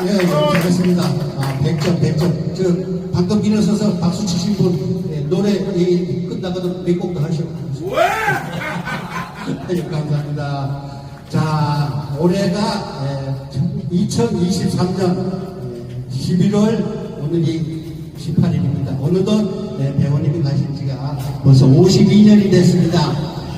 네, 잘했습니다. 100점, 100점. 방금 일어서서 박수 치신 분, 노래 끝나고도 몇 곡도 하시고. 네, 감사합니다. 자, 올해가 2023년 11월 오늘이 18일입니다. 어느덧 배우님이 가신 지가 벌써 52년이 됐습니다.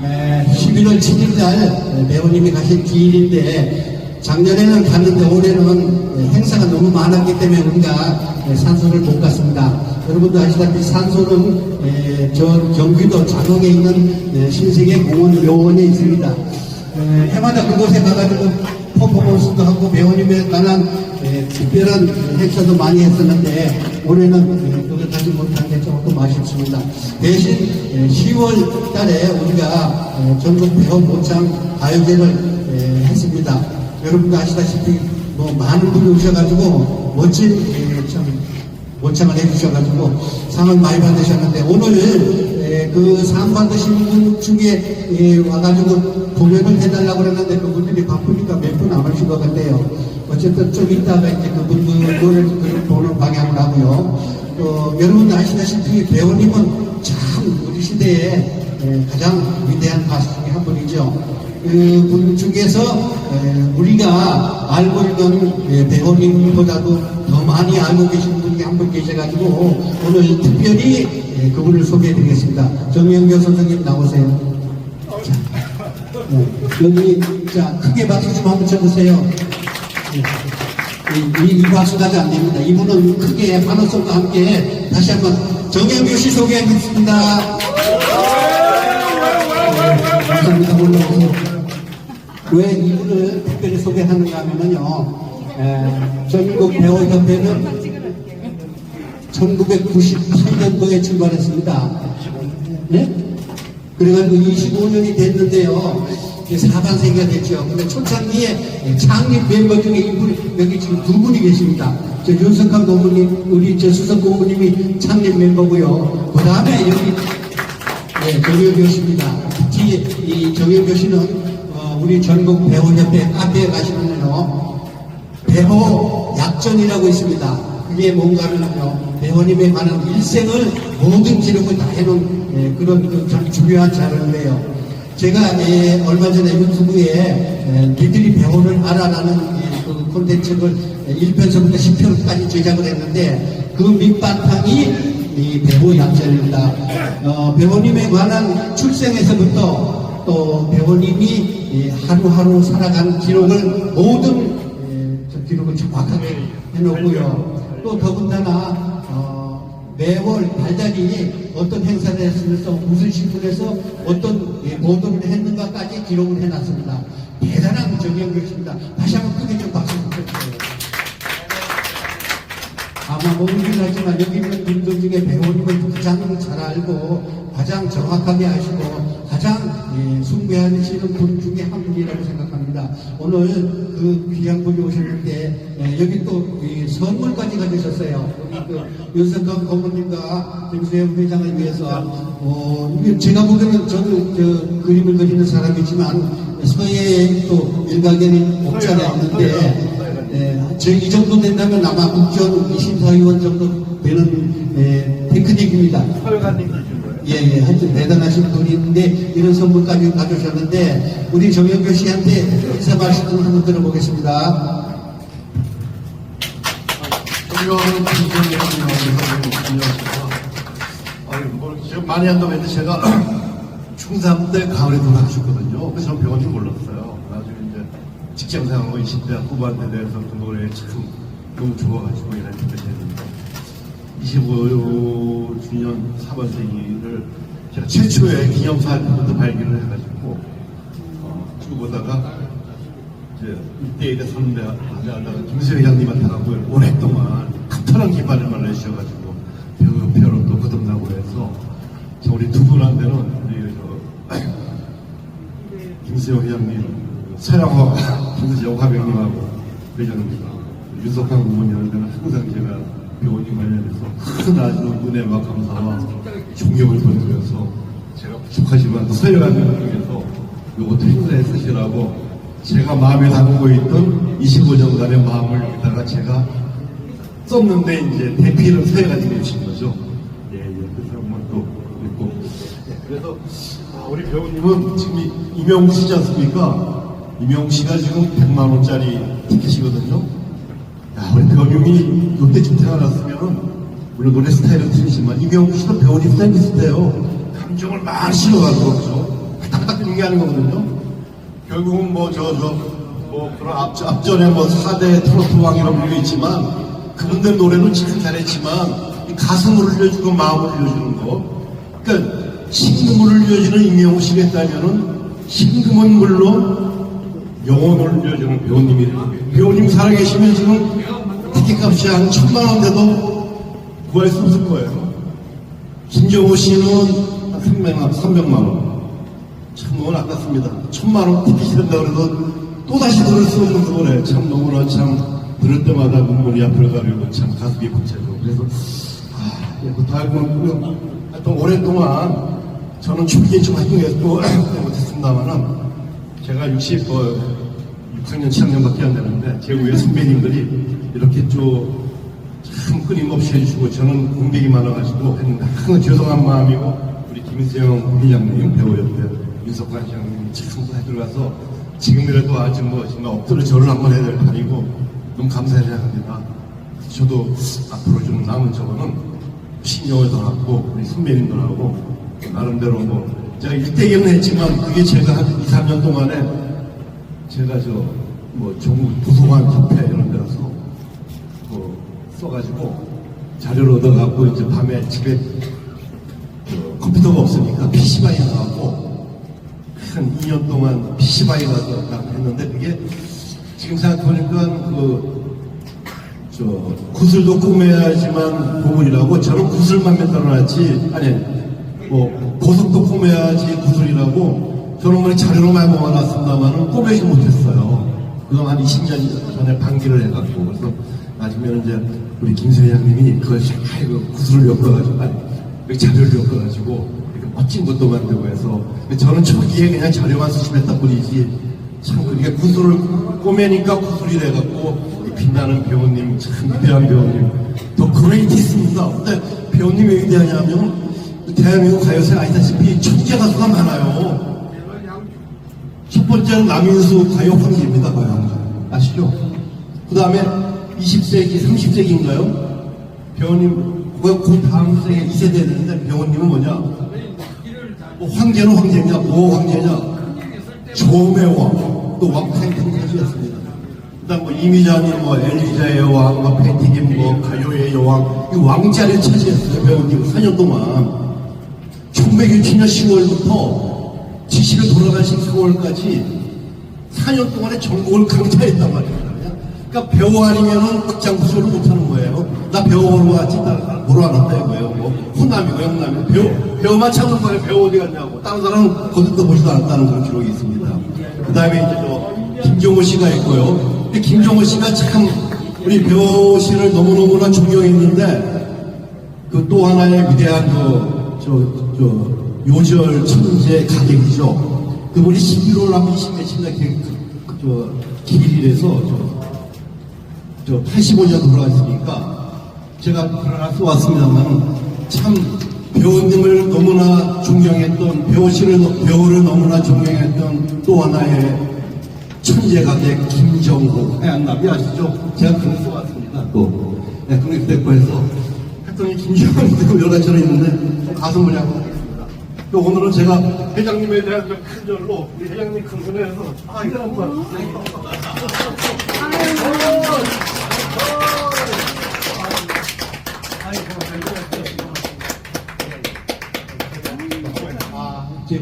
11월 7일날 배우님이 가신 기일인데 작년에는 갔는데 올해는 행사가 너무 많았기 때문에 우리가 산소를 못 갔습니다. 여러분도 아시다시피 산소는 저 경기도 장흥에 있는 신세계 공원 요원에 있습니다. 해마다 그곳에 가가지고 퍼포먼스도 하고 배우님에 관한 특별한 행사도 많이 했었는데 올해는 그걸 하지 못한 게 조금 아쉽습니다. 대신 10월 달에 우리가 전국 배우 모창 가요제를 했습니다. 여러분도 아시다시피 많은 분이 오셔가지고 멋진 참 모창을 해주셔가지고 상을 많이 받으셨는데 오늘 그 상 받으신 분 중에 와가지고 공연을 해달라고 그랬는데 그분들이 바쁘니까 몇 분 안 오신 것 같아요. 어쨌든 좀 이따가 이제 그분들을 보는 방향으로 하고요. 여러분 아시다시피 배우님은 참 우리 시대에 가장 위대한 가수 중에 한 분이죠. 그분 중에서 우리가 알고 있는 배우님보다도 더 많이 알고 계신 분이 한 분 계셔가지고 오늘 특별히 그분을 소개해드리겠습니다. 정영교 선생님 나오세요. 자, 여기 자 크게 박수 좀 한번 쳐주세요. 이 박수가지 안 됩니다. 이분은 크게 환호성과 함께 다시 한번 정영교 씨 소개하겠습니다. 감사합니다. 올라오세요. 왜 이분을 특별히 소개하는가 하면요, 전국 배우협회는 1998년도에 출발했습니다. 네? 그래가지고 25년이 됐는데요, 이제 4반세기가 됐죠. 근데 초창기에 창립 멤버 중에 이분이 여기 지금 두 분이 계십니다. 저 윤석한 고모님, 우리 저 수석 고모님이 창립 멤버고요. 그 다음에 여기 정영교 씨입니다. 특히 이 정영교 씨는 우리 전국 배우협회 카페에 가시면요 배우 약전이라고 있습니다. 그게 뭔가면요 배우님에 관한 일생을 모든 기록을 다 해놓은 그런 참 중요한 자료인데요. 제가 얼마 전에 유튜브에 니들이 배우를 알아라는 그 콘텐츠를 1편서부터 10편까지 제작을 했는데 그 밑바탕이 이 배우 약전입니다. 배우님에 관한 출생에서부터 또 배우님이 하루하루 살아간 기록을 모든 기록을 정확하게 해놓고요. 또 더군다나 매월 달달이 어떤 행사를 했으면서 무슨 신분에서 어떤 보도를 했는가까지 기록을 해놨습니다. 대단한 정영교입니다. 다시 한번 크게 좀 박수 부탁드려요. 아마 모르긴 하지만 여기 있는 분들 중에 배우님을 가장 잘 알고 가장 정확하게 아시고 가장 숭배하시는 분 중에 한 분이라고 생각합니다. 오늘 그 귀한 분이 오셨는데 여기 또 선물까지 가져오셨어요. 우리 그 윤석한 고모님과 김수현 회장을 위해서 제가 보기에는 저도 그림을 그리는 사람이지만 서예에 또 일가견이 없지 않아 있는데 이 정도 된다면 아마 국정 심사위원 정도 되는 테크닉입니다. 예, 하여튼 대단하신 분인데 이런 선물까지 가져오셨는데 우리 정영교 씨한테 인사 말씀 한번 들어보겠습니다. 존경하는 지금 많이 한다고 했는데 제가 중3 때 가을에 돌아가셨거든요. 그래서 저는 배운 줄 몰랐어요. 나중에 이제 직장생활하고 20대 후반에 대해서 그 노래에 참 너무 좋아가지고 이랬는데 25주년 4반세기를 제가 최초의 기념사진부터 발견을 해가지고 쭉 보다가 이제 이때 선배하다가 김수현 회장님한테 가고 오랫동안 커다란 기반을 내주셔가지고 배우로 또 거듭나고 해서 우리 두 분한테는 우리 김수현 회장님, 서양화 김수영 화백님하고 회장님, 윤석한 부모님한테는 항상 제가 배우님 관련해서 큰 아주 은혜와 감사와 존경을 보여드려서 제가 부족하지만 서열하는 중에서 요것도 행사에 쓰시라고 제가 마음에 담고 있던 25년간의 마음을 여기다가 제가 썼는데 이제 대피를 서해가지고 오신 거죠. 예, 그 사람만 또 있고. 예, 그래서 우리 배우님은 지금 이명웅 씨지 않습니까? 이명웅 씨가 지금 100만 원짜리 티켓이거든요. 야, 우리 배우님이 요때쯤 태어났으면은 물론 노래 스타일은 틀리지만 이명웅 씨도 배우님 스타일 비슷해요. 감정을 막 실어가는 거죠. 딱딱 뜨는 게 아닌 거거든요. 결국은 그런 앞전에 4대 트로트 왕이라고 불리고 있지만 그분들 노래는 참 잘했지만 이 가슴을 흘려주고 마음을 흘려주는 거. 그러니까 신금을 흘려주는 이명웅 씨가 있다면은 신금은 물론 영혼을 흘려주는 배우님이 배우님 살아계시면 지금 티켓값이 한 1,000만 원 돼도 구할 수 없을 거예요. 김정호 씨는 한 300만 원. 참 너무 아깝습니다. 1,000만 원 티켓이 된다 그래도 또다시 들을 수 없는 그 노래. 참 너무나 참 들을 때마다 눈물이 앞을 가리고 참 가슴이 벅차죠. 그래서 하여튼 오랫동안 저는 초기에 좀 활동했고 못했습니다만은 제가 6학년 7학년밖에 안 되는데 제 위에 선배님들이 이렇게 참 끊임없이 해주시고 저는 공백이 많아가지고 했는데 항상 죄송한 마음이고 우리 김수영 회장님 배우였대 윤석관 회장님이 참 해들어가서 지금이라도 아주 정말 엎드려 절을 한번 해야 될 판이고 너무 감사해야 합니다. 저도 앞으로 좀 남은 저거는 신경을 더 갖고 우리 선배님들하고 나름대로 제가 일대기는 했지만 그게 제가 한 2, 3년 동안에 제가 전국 도서관 협회 이런 데 가서 써가지고 자료를 얻어갖고 이제 밤에 집에 컴퓨터가 없으니까 PC방에 나가고 한 2년 동안 PC방에 가서 했는데 그게 지금 생각해보니까 구슬도 꾸며야지만 보물이라고 저는 구슬만 만들어놨지 보석도 꾸며야지 구슬이라고 저는 자료로 많이 모아놨습니다만은 꾸며지 못했어요. 그동안 한 20년 전에 방기를 해갖고 그래서 나중에는 이제 우리 김 회장님이 그걸 구슬을 엮어가지고 자료를 엮어가지고 이렇게 멋진 것도 만들고 해서 저는 초기에 그냥 자료만 수집했다 뿐이지 참 그게 구슬을 꼬매니까 구슬이 돼갖고 빛나는 배우님 참 위대한 배우님 더 그레이티스입니다. 근데 배우님이 왜 위대하냐면 대한민국 가요사에 아시다시피 천재 가수가 많아요. 첫 번째는 남인수 가요 황제입니다. 가요 황제 아시죠? 그 다음에 20세기 30세기인가요? 배우님 그 다음 세기 2세대 되는데 배우님은 뭐냐? 황제는 황제냐? 뭐 황제냐? 조매왕 또 왕팬팅 가수였습니다. 그 다음 이미자님 엘리자의 여왕 팬티김 가요의 여왕 이 왕자를 차지했어요. 배우님 4년 동안 1967년 10월부터 70일 돌아가신 4월까지 4년 동안에 전국을 강타했단 말이에요. 그러니까 배우 아니면은 극장 구조를 못하는 거예요. 나 배우 보러 왔지, 보러 안 왔다 이거예요. 호남이고 영남이고 배우만 찾는 거예요. 배우 어디 갔냐고. 다른 사람은 거듭도 보지도 않았다는 그런 기록이 있습니다. 그 다음에 이제 김종호 씨가 있고요. 근데 김종호 씨가 참 우리 배우 씨를 너무너무나 존경했는데 그 또 하나의 위대한 요절 천재 가객이죠. 그분이 11월 한 20몇일날 기일에서 85년 돌아갔으니까 제가 그러나 써왔습니다만 참 배우님을 너무나 존경했던 배우를 너무나 존경했던 또 하나의 천재 가객 김정호 하얀나비 아시죠? 제가 그걸 써왔습니다. 또 그렇게 됐고 해서 했더니 김정호도 되고 여러 가지로 있는데 가슴을 하고 하겠습니다. 또 오늘은 제가 회장님에 대한 큰 절로 우리 회장님 큰 손에서 이거 한번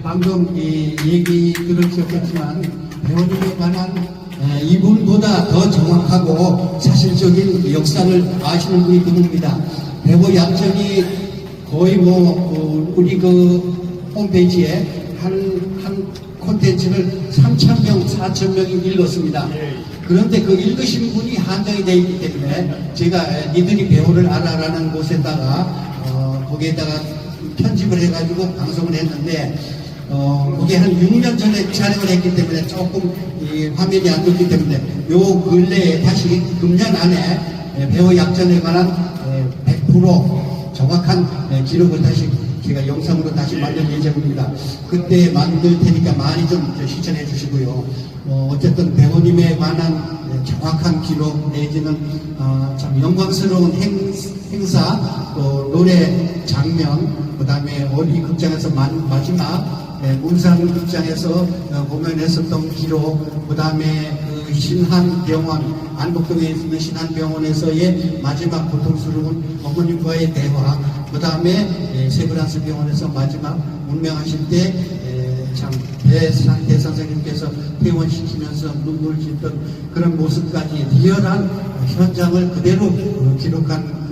방금 이 얘기 들으셨겠지만 배우님에 관한 이분보다 더 정확하고 사실적인 역사를 아시는 분이 그분입니다. 배우 약전이 거의 우리 홈페이지에 한 콘텐츠를 3,000명, 4,000명이 읽었습니다. 그런데 그 읽으신 분이 한정이 되어 있기 때문에 제가 니들이 배우를 알아라는 곳에다가 거기에다가 편집을 해가지고 방송을 했는데 그게 한 6년 전에 촬영을 했기 때문에 조금 이 화면이 안 좋기 때문에 요 근래에 다시 금년 안에 배우 약전에 관한 100% 정확한 기록을 다시 제가 영상으로 다시 만들 예정입니다. 그때 만들 테니까 많이 좀 시청해 주시고요. 어쨌든 배우님에 관한 정확한 기록 내지는 참 영광스러운 행사, 또 노래 장면, 그 다음에 어디 극장에서 마지막 문산 극장에서 공연했었던 기록, 그 다음에 신한병원, 안국동에 있는 신한병원에서의 마지막 고통스러운 어머님과의 대화, 그 다음에 세브란스 병원에서 마지막 운명하실 때 참 대 선생님께서 퇴원시키면서 눈물 짓던 그런 모습까지 리얼한 현장을 그대로 기록한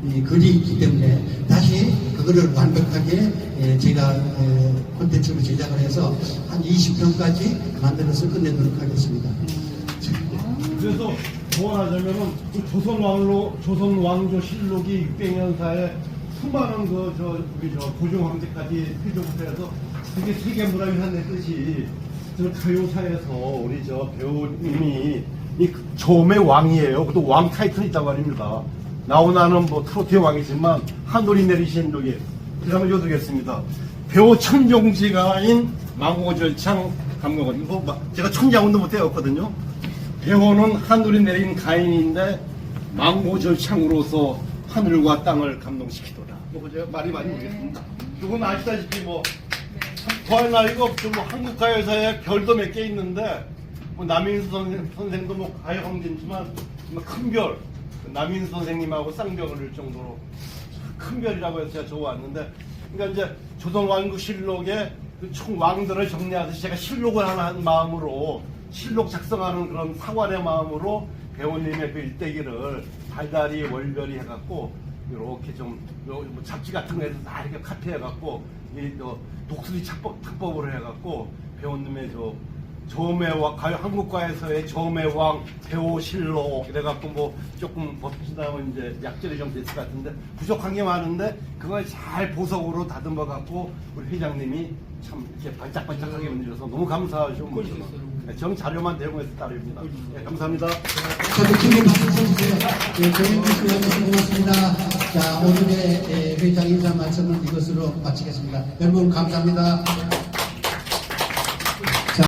이 글이 있기 때문에 다시 그거를 완벽하게 제가 콘텐츠로 제작을 해서 한 20편까지 만들어서 끝내도록 하겠습니다. 그래서 소원하자면은 그 조선 왕조 실록이 600년사에 수많은 우리 고종 황제까지 필조부터 해서 그게 세계 문화유산의 뜻이 저 가요사에서 우리 배우님이 이 처음의 왕이에요. 그것도 왕 타이틀이 있다고 합니다. 나오나는 뭐 트로트의 왕이지만 하늘이 내리신 여기 한번 읽어드리겠습니다. 배우 천종지가인 망고절창 감독은 이거 제가 천자운도 못해왔거든요. 배우는 하늘이 내린 가인인데 망고절창으로서 하늘과 땅을 감동시키더라. 뭐 제가 말이 많이 모르겠습니다. 누군 아시다시피 뭐 더할 나위가 없죠. 뭐 한국가요사에 별도 몇 개 있는데 뭐 남인수 선생도 뭐 가요 황제지만 큰 별. 남인수 선생님하고 쌍벽을 일 정도로 큰 별이라고 해서 제가 좋아왔는데, 그러니까 이제 조선왕국실록의 그 총 왕들을 정리하듯이 제가 실록을 하나 한 마음으로, 실록 작성하는 그런 사관의 마음으로 배우님의 그 일대기를 달달이 월별이 해갖고 이렇게 좀 잡지 같은 거에서 다 이렇게 카피해갖고 이 독수리 창법으로 해갖고 배우님의 저음의 가요 한국가에서의 저음의 왕 배우실록 그래갖고 뭐 조금 법지나면 이제 약절이 좀 됐을 것 같은데 부족한 게 많은데 그걸 잘 보석으로 다듬어 갖고 우리 회장님이 참 이렇게 반짝반짝하게 만들어서 너무 감사하죠. 정 자료만 대용해서 따릅니다. 네, 감사합니다. 저도 기분 박수 쳐주세요. 조영구 씨 고맙습니다. 자, 오늘의 회장 인사 말씀은 이것으로 마치겠습니다. 여러분 감사합니다.